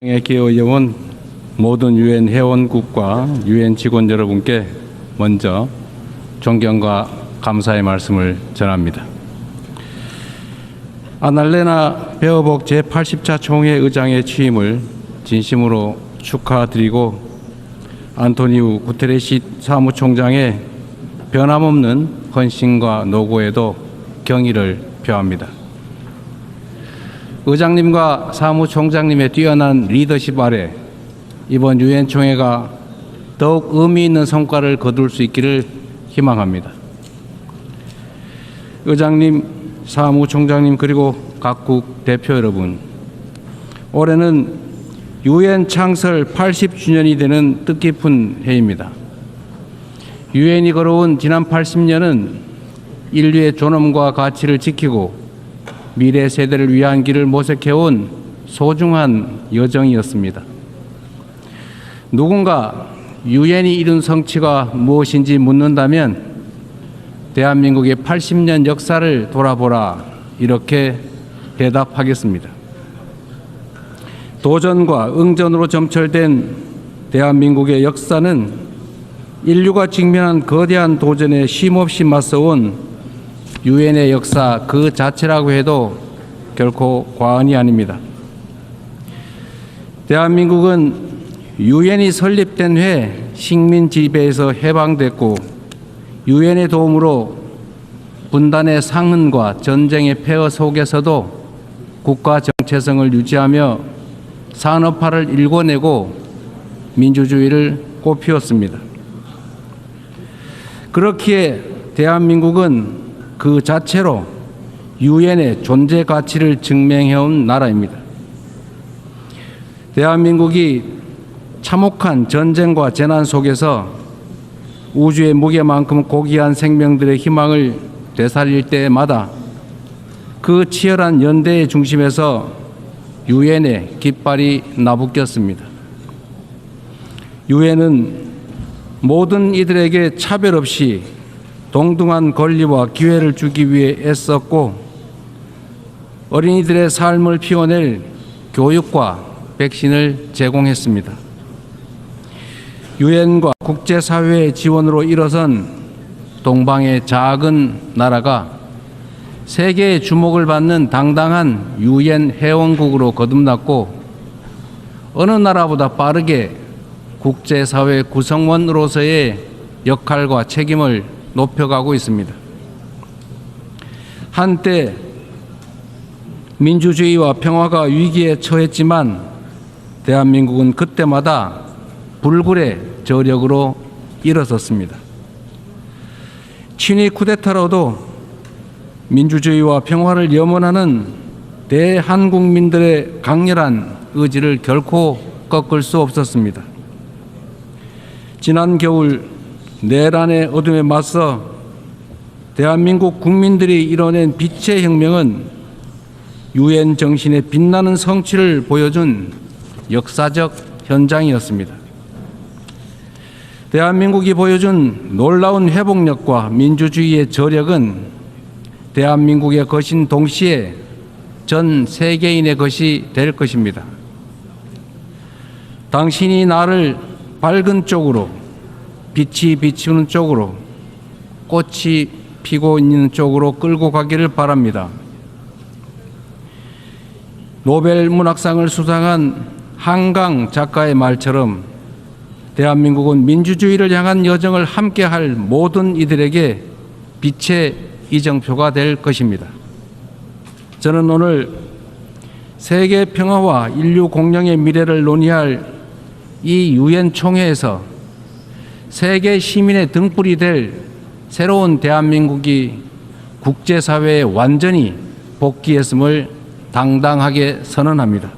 에 기여해온 모든 유엔 회원국과 유엔 직원 여러분께 먼저 존경과 감사의 말씀을 전합니다. 아날레나 베어복 제80차 총회 의장의 취임을 진심으로 축하드리고 안토니우 구테레시 사무총장의 변함없는 헌신과 노고에도 경의를 표합니다. 의장님과 사무총장님의 뛰어난 리더십 아래 이번 유엔 총회가 더욱 의미 있는 성과를 거둘 수 있기를 희망합니다. 의장님, 사무총장님 그리고 각국 대표 여러분, 올해는 유엔 창설 80주년이 되는 뜻깊은 해입니다. 유엔이 걸어온 지난 80년은 인류의 존엄과 가치를 지키고 미래 세대를 위한 길을 모색해온 소중한 여정이었습니다. 누군가 유엔이 이룬 성취가 무엇인지 묻는다면 대한민국의 80년 역사를 돌아보라 이렇게 대답하겠습니다. 도전과 응전으로 점철된 대한민국의 역사는 인류가 직면한 거대한 도전에 쉼없이 맞서온 유엔의 역사 그 자체라고 해도 결코 과언이 아닙니다. 대한민국은 유엔이 설립된 해에 식민 지배에서 해방됐고 유엔의 도움으로 분단의 상흔과 전쟁의 폐허 속에서도 국가 정체성을 유지하며 산업화를 일궈내고 민주주의를 꽃피웠습니다. 그렇기에 대한민국은 그 자체로 유엔의 존재 가치를 증명해온 나라입니다. 대한민국이 참혹한 전쟁과 재난 속에서 우주의 무게만큼 고귀한 생명들의 희망을 되살릴 때마다 그 치열한 연대의 중심에서 유엔의 깃발이 나부꼈습니다. 유엔은 모든 이들에게 차별 없이 동등한 권리와 기회를 주기 위해 애썼고 어린이들의 삶을 피워낼 교육과 백신을 제공했습니다. 유엔과 국제사회의 지원으로 일어선 동방의 작은 나라가 세계의 주목을 받는 당당한 유엔 회원국으로 거듭났고 어느 나라보다 빠르게 국제사회 구성원으로서의 역할과 책임을 높여가고 있습니다. 한때 민주주의와 평화가 위기에 처했지만 대한민국은 그때마다 불굴의 저력으로 일어섰습니다. 친위 쿠데타로도 민주주의와 평화를 염원하는 대한국민들의 강렬한 의지를 결코 꺾을 수 없었습니다. 지난 겨울 내란의 어둠에 맞서 대한민국 국민들이 이뤄낸 빛의 혁명은 유엔 정신의 빛나는 성취를 보여준 역사적 현장이었습니다. 대한민국이 보여준 놀라운 회복력과 민주주의의 저력은 대한민국의 것인 동시에 전 세계인의 것이 될 것입니다. 당신이 나를 밝은 쪽으로 빛이 비추는 쪽으로 꽃이 피고 있는 쪽으로 끌고 가기를 바랍니다. 노벨 문학상을 수상한 한강 작가의 말처럼 대한민국은 민주주의를 향한 여정을 함께할 모든 이들에게 빛의 이정표가 될 것입니다. 저는 오늘 세계 평화와 인류 공영의 미래를 논의할 이 유엔 총회에서 세계 시민의 등불이 될 새로운 대한민국이 국제사회에 완전히 복귀했음을 당당하게 선언합니다.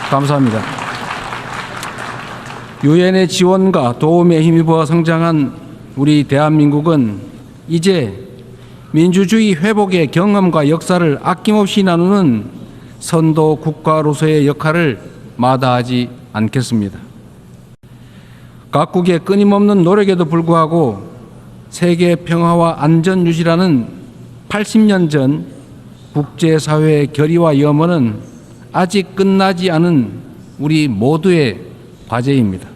감사합니다. 유엔의 지원과 도움에 힘입어 성장한 우리 대한민국은 이제 민주주의 회복의 경험과 역사를 아낌없이 나누는 선도 국가로서의 역할을 마다하지 않겠습니다. 각국의 끊임없는 노력에도 불구하고 세계 평화와 안전 유지라는 80년 전 국제사회의 결의와 염원은 아직 끝나지 않은 우리 모두의 과제입니다.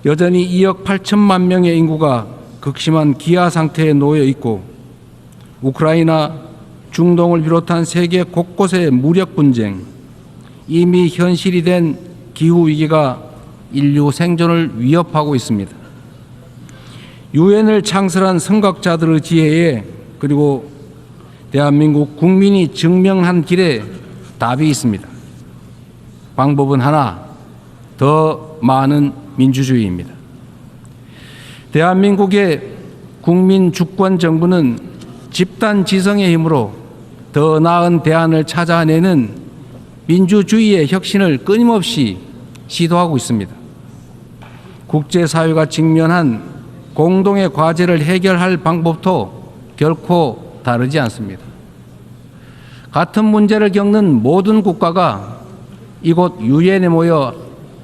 여전히 2억 8천만 명의 인구가 극심한 기아 상태에 놓여 있고 우크라이나, 중동을 비롯한 세계 곳곳의 무력 분쟁, 이미 현실이 된 기후위기가 인류 생존을 위협하고 있습니다. 유엔을 창설한 선각자들의 지혜에 그리고 대한민국 국민이 증명한 길에 답이 있습니다. 방법은 하나, 더 많은 민주주의입니다. 대한민국의 국민 주권 정부는 집단 지성의 힘으로 더 나은 대안을 찾아내는 민주주의의 혁신을 끊임없이 시도하고 있습니다. 국제사회가 직면한 공동의 과제를 해결할 방법도 결코 다르지 않습니다. 같은 문제를 겪는 모든 국가가 이곳 유엔에 모여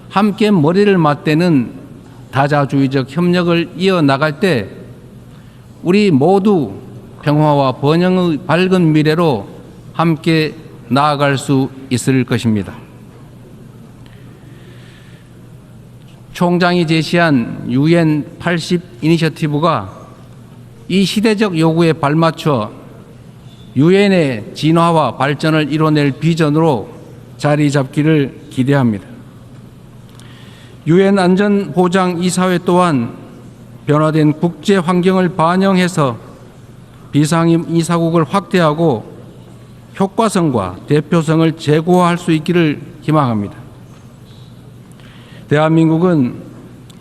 함께 머리를 맞대는 다자주의적 협력을 이어나갈 때 우리 모두 평화와 번영의 밝은 미래로 함께 나아갈 수 있을 것입니다. 총장이 제시한 UN 80 이니셔티브가 이 시대적 요구에 발맞춰 유엔의 진화와 발전을 이뤄낼 비전으로 자리 잡기를 기대합니다. 유엔 안전보장이사회 또한 변화된 국제 환경을 반영해서 비상임 이사국을 확대하고 효과성과 대표성을 제고할 수 있기를 희망합니다. 대한민국은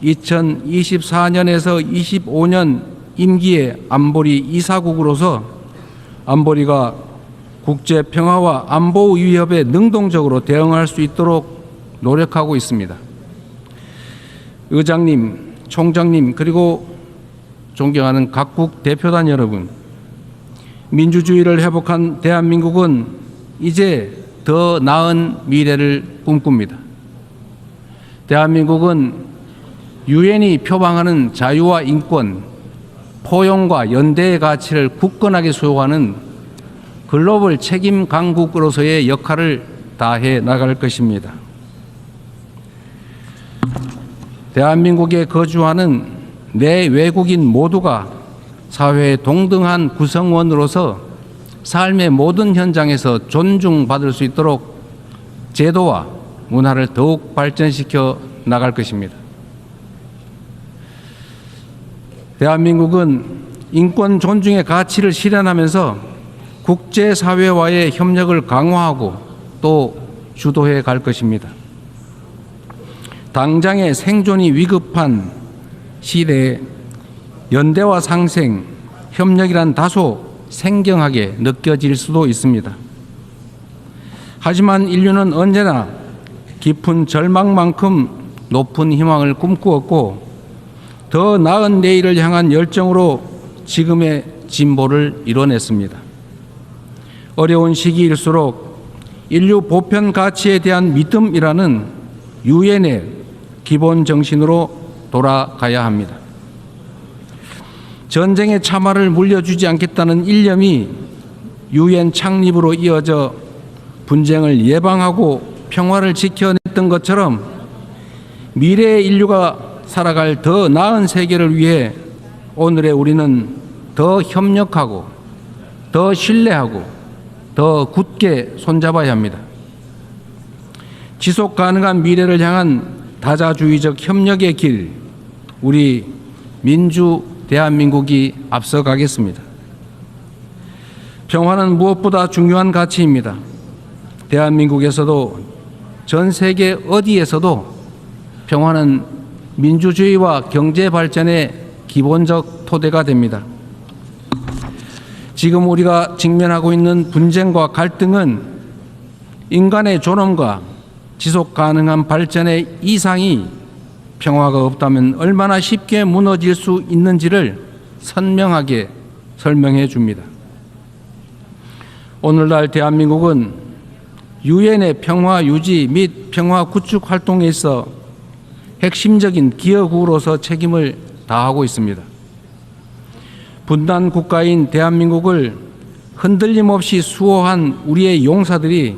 2024년에서 25년 임기의 안보리 이사국으로서 안보리가 국제 평화와 안보 위협에 능동적으로 대응할 수 있도록 노력하고 있습니다. 의장님, 총장님, 그리고 존경하는 각국 대표단 여러분, 민주주의를 회복한 대한민국은 이제 더 나은 미래를 꿈꿉니다. 대한민국은 유엔이 표방하는 자유와 인권, 포용과 연대의 가치를 굳건하게 수호하는 글로벌 책임 강국으로서의 역할을 다해 나갈 것입니다. 대한민국에 거주하는 내 외국인 모두가 사회의 동등한 구성원으로서 삶의 모든 현장에서 존중받을 수 있도록 제도와 문화를 더욱 발전시켜 나갈 것입니다. 대한민국은 인권 존중의 가치를 실현하면서 국제사회와의 협력을 강화하고 또 주도해 갈 것입니다. 당장의 생존이 위급한 시대에 연대와 상생, 협력이란 다소 생경하게 느껴질 수도 있습니다. 하지만 인류는 언제나 깊은 절망만큼 높은 희망을 꿈꾸었고 더 나은 내일을 향한 열정으로 지금의 진보를 이뤄냈습니다. 어려운 시기일수록 인류 보편 가치에 대한 믿음이라는 유엔의 기본 정신으로 돌아가야 합니다. 전쟁의 참화를 물려주지 않겠다는 일념이 유엔 창립으로 이어져 분쟁을 예방하고 평화를 지켜냈던 것처럼 미래의 인류가 살아갈 더 나은 세계를 위해 오늘의 우리는 더 협력하고 더 신뢰하고 더 굳게 손잡아야 합니다. 지속 가능한 미래를 향한 다자주의적 협력의 길, 우리 민주 대한민국이 앞서가겠습니다. 평화는 무엇보다 중요한 가치입니다. 대한민국에서도 전 세계 어디에서도 평화는 민주주의와 경제 발전의 기본적 토대가 됩니다. 지금 우리가 직면하고 있는 분쟁과 갈등은 인간의 존엄과 지속 가능한 발전의 이상이 평화가 없다면 얼마나 쉽게 무너질 수 있는지를 선명하게 설명해 줍니다. 오늘날 대한민국은 유엔의 평화 유지 및 평화 구축 활동에 있어 핵심적인 기여국으로서 책임을 다하고 있습니다. 분단 국가인 대한민국을 흔들림 없이 수호한 우리의 용사들이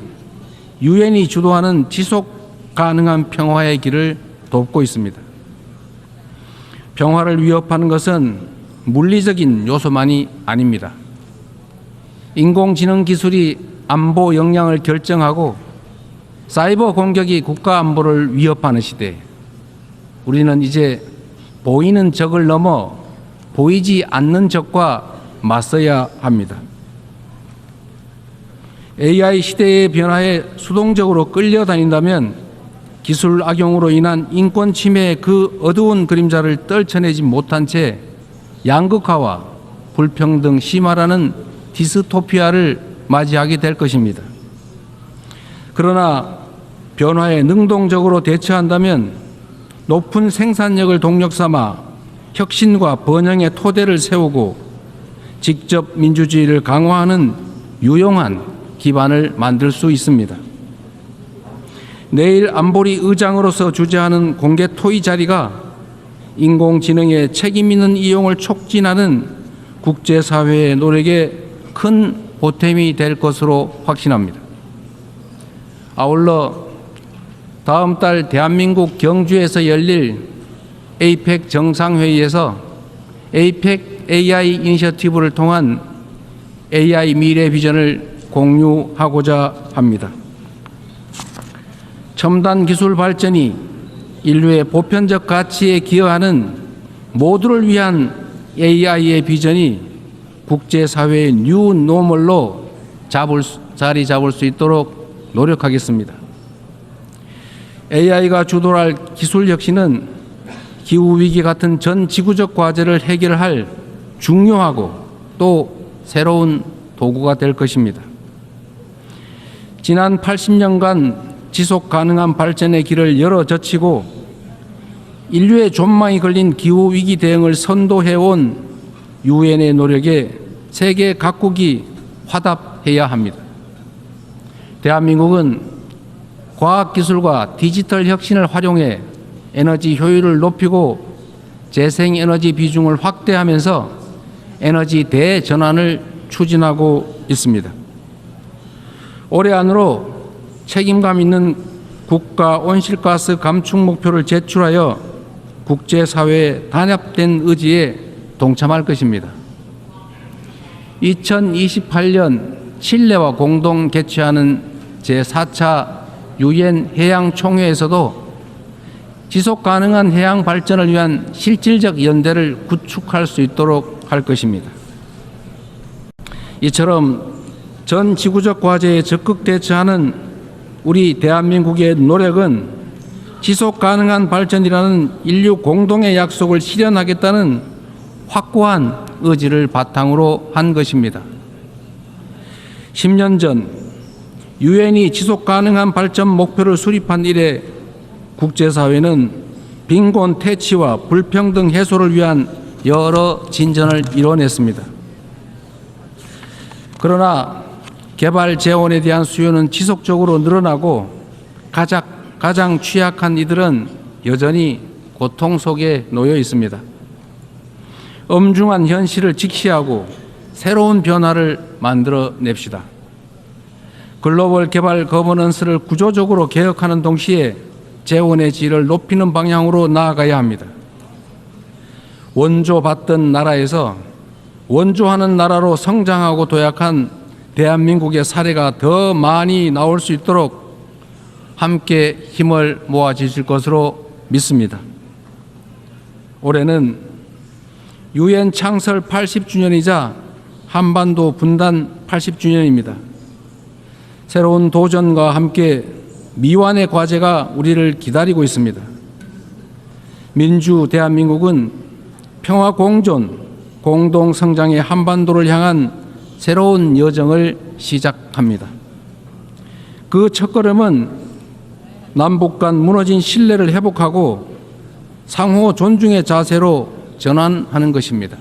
유엔이 주도하는 지속 가능한 평화의 길을 돕고 있습니다. 평화를 위협하는 것은 물리적인 요소만이 아닙니다. 인공지능 기술이 안보 역량을 결정하고 사이버 공격이 국가 안보를 위협하는 시대에 우리는 이제 보이는 적을 넘어 보이지 않는 적과 맞서야 합니다. AI 시대의 변화에 수동적으로 끌려다닌다면 기술 악용으로 인한 인권 침해의 그 어두운 그림자를 떨쳐내지 못한 채 양극화와 불평등 심화라는 디스토피아를 맞이하게 될 것입니다. 그러나 변화에 능동적으로 대처한다면 높은 생산력을 동력 삼아 혁신과 번영의 토대를 세우고 직접 민주주의를 강화하는 유용한 기반을 만들 수 있습니다. 내일 안보리 의장으로서 주재하는 공개 토의 자리가 인공지능의 책임 있는 이용을 촉진하는 국제사회의 노력에 큰 보탬이 될 것으로 확신합니다. 아울러 다음 달 대한민국 경주에서 열릴 에이펙 정상회의에서 에이펙 AI 이니셔티브를 통한 AI 미래 비전을 공유하고자 합니다. 첨단 기술 발전이 인류의 보편적 가치에 기여하는 모두를 위한 AI의 비전이 국제사회의 뉴 노멀로 자리 잡을 수 있도록 노력하겠습니다. AI가 주도할 기술 혁신은 기후위기 같은 전 지구적 과제를 해결할 중요하고 또 새로운 도구가 될 것입니다. 지난 80년간 지속 가능한 발전의 길을 열어 젖히고 인류의 존망이 걸린 기후위기 대응을 선도해온 유엔의 노력에 세계 각국이 화답해야 합니다. 대한민국은 과학기술과 디지털 혁신을 활용해 에너지 효율을 높이고 재생에너지 비중을 확대하면서 에너지 대전환을 추진하고 있습니다. 올해 안으로 책임감 있는 국가 온실가스 감축 목표를 제출하여 국제사회의 단합된 의지에 동참할 것입니다. 2028년 칠레와 공동 개최하는 제4차 유엔 해양총회에서도 지속 가능한 해양 발전을 위한 실질적 연대를 구축할 수 있도록 할 것입니다. 이처럼 전 지구적 과제에 적극 대처하는 우리 대한민국의 노력은 지속 가능한 발전이라는 인류 공동의 약속을 실현하겠다는 확고한 의지를 바탕으로 한 것입니다. 10년 전 유엔이 지속 가능한 발전 목표를 수립한 이래 국제사회는 빈곤 퇴치와 불평등 해소를 위한 여러 진전을 이뤄냈습니다. 그러나 개발 재원에 대한 수요는 지속적으로 늘어나고 가장 취약한 이들은 여전히 고통 속에 놓여 있습니다. 엄중한 현실을 직시하고 새로운 변화를 만들어냅시다. 글로벌 개발 거버넌스를 구조적으로 개혁하는 동시에 재원의 질을 높이는 방향으로 나아가야 합니다. 원조받던 나라에서 원조하는 나라로 성장하고 도약한 대한민국의 사례가 더 많이 나올 수 있도록 함께 힘을 모아 주실 것으로 믿습니다. 올해는 유엔 창설 80주년이자 한반도 분단 80주년입니다. 새로운 도전과 함께 미완의 과제가 우리를 기다리고 있습니다. 민주 대한민국은 평화 공존, 공동 성장의 한반도를 향한 새로운 여정을 시작합니다. 그 첫걸음은 남북 간 무너진 신뢰를 회복하고 상호 존중의 자세로 전환하는 것입니다.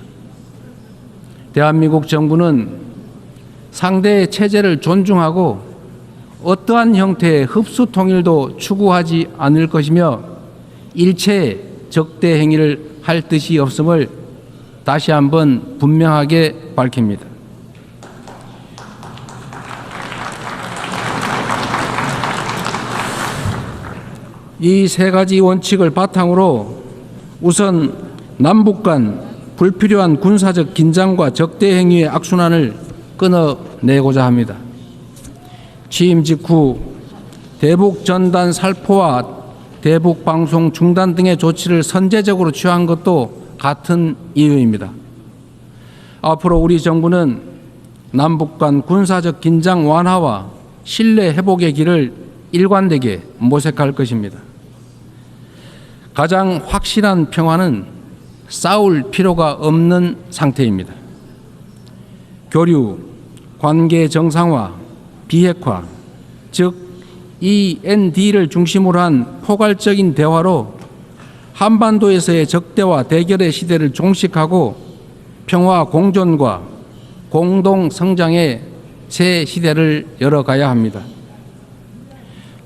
대한민국 정부는 상대의 체제를 존중하고 어떠한 형태의 흡수 통일도 추구하지 않을 것이며 일체의 적대 행위를 할 뜻이 없음을 다시 한번 분명하게 밝힙니다. 이 세 가지 원칙을 바탕으로 우선 남북 간 불필요한 군사적 긴장과 적대 행위의 악순환을 끊어내고자 합니다. 취임 직후 대북 전단 살포와 대북 방송 중단 등의 조치를 선제적으로 취한 것도 같은 이유입니다. 앞으로 우리 정부는 남북 간 군사적 긴장 완화와 신뢰 회복의 길을 일관되게 모색할 것입니다. 가장 확실한 평화는 싸울 필요가 없는 상태입니다. 교류, 관계 정상화, 비핵화, 즉 END를 중심으로 한 포괄적인 대화로 한반도에서의 적대와 대결의 시대를 종식하고 평화 공존과 공동 성장의 새 시대를 열어가야 합니다.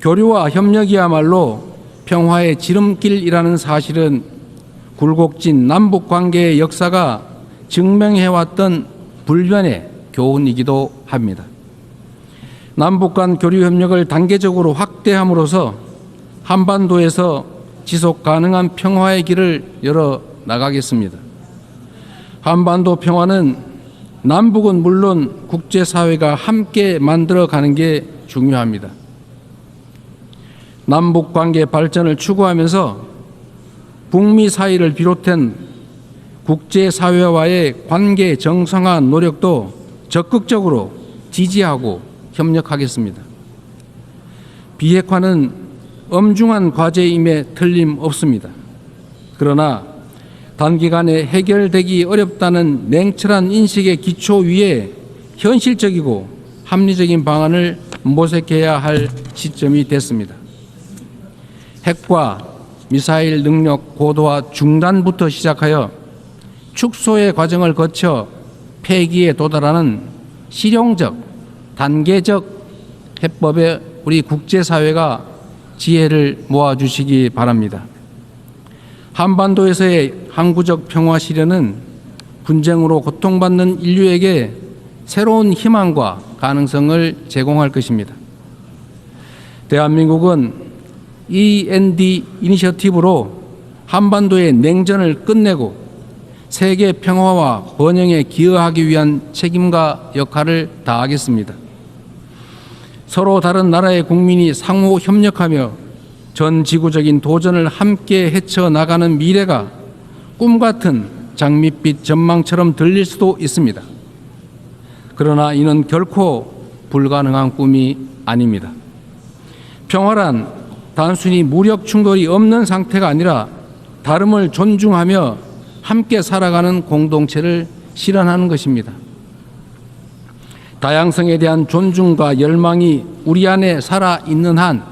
교류와 협력이야말로 평화의 지름길이라는 사실은 굴곡진 남북 관계의 역사가 증명해왔던 불변의 교훈이기도 합니다. 남북 간 교류 협력을 단계적으로 확대함으로써 한반도에서 지속 가능한 평화의 길을 열어 나가겠습니다. 한반도 평화는 남북은 물론 국제사회가 함께 만들어가는 게 중요합니다. 남북 관계 발전을 추구하면서 북미 사이를 비롯한 국제사회와의 관계 정상화 노력도 적극적으로 지지하고 협력하겠습니다. 비핵화는 엄중한 과제임에 틀림없습니다. 그러나 단기간에 해결되기 어렵다는 냉철한 인식의 기초 위에 현실적이고 합리적인 방안을 모색해야 할 시점이 됐습니다. 핵과 미사일 능력 고도화 중단부터 시작하여 축소의 과정을 거쳐 폐기에 도달하는 실용적, 단계적 해법에 우리 국제사회가 지혜를 모아주시기 바랍니다. 한반도에서의 항구적 평화 실현은 분쟁으로 고통받는 인류에게 새로운 희망과 가능성을 제공할 것입니다. 대한민국은 END 이니셔티브로 한반도의 냉전을 끝내고 세계 평화와 번영에 기여하기 위한 책임과 역할을 다하겠습니다. 서로 다른 나라의 국민이 상호 협력하며 전 지구적인 도전을 함께 헤쳐나가는 미래가 꿈같은 장밋빛 전망처럼 들릴 수도 있습니다. 그러나 이는 결코 불가능한 꿈이 아닙니다. 평화란 단순히 무력 충돌이 없는 상태가 아니라 다름을 존중하며 함께 살아가는 공동체를 실현하는 것입니다. 다양성에 대한 존중과 열망이 우리 안에 살아있는 한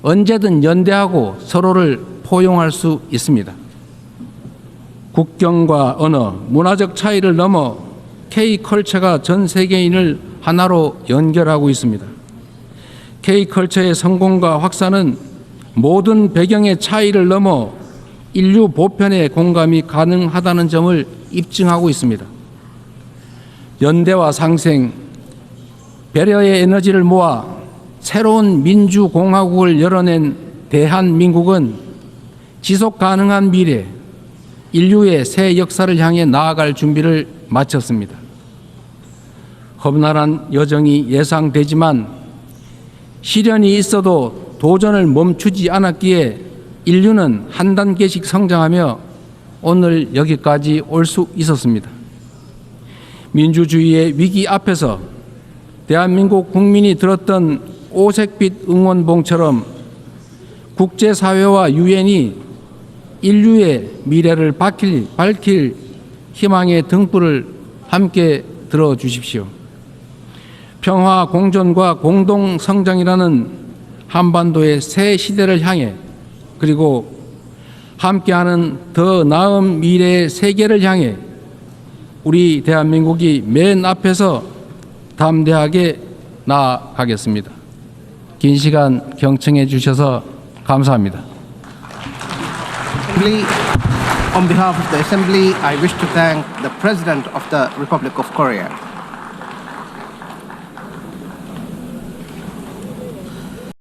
언제든 연대하고 서로를 포용할 수 있습니다. 국경과 언어, 문화적 차이를 넘어 K컬처가 전 세계인을 하나로 연결하고 있습니다. K컬처의 성공과 확산은 모든 배경의 차이를 넘어 인류 보편의 공감이 가능하다는 점을 입증하고 있습니다. 연대와 상생, 배려의 에너지를 모아 새로운 민주공화국을 열어낸 대한민국은 지속 가능한 미래, 인류의 새 역사를 향해 나아갈 준비를 마쳤습니다. 험난한 여정이 예상되지만 시련이 있어도 도전을 멈추지 않았기에 인류는 한 단계씩 성장하며 오늘 여기까지 올 수 있었습니다. 민주주의의 위기 앞에서 대한민국 국민이 들었던 오색빛 응원봉처럼 국제사회와 유엔이 인류의 미래를 밝힐 희망의 등불을 함께 들어주십시오. 평화 공존과 공동 성장이라는 한반도의 새 시대를 향해 그리고 함께하는 더 나은 미래의 세계를 향해 우리 대한민국이 맨 앞에서 담대하게 나아가겠습니다. 긴 시간 경청해 주셔서 감사합니다. On behalf of the Assembly, I wish to thank the President of the Republic of Korea.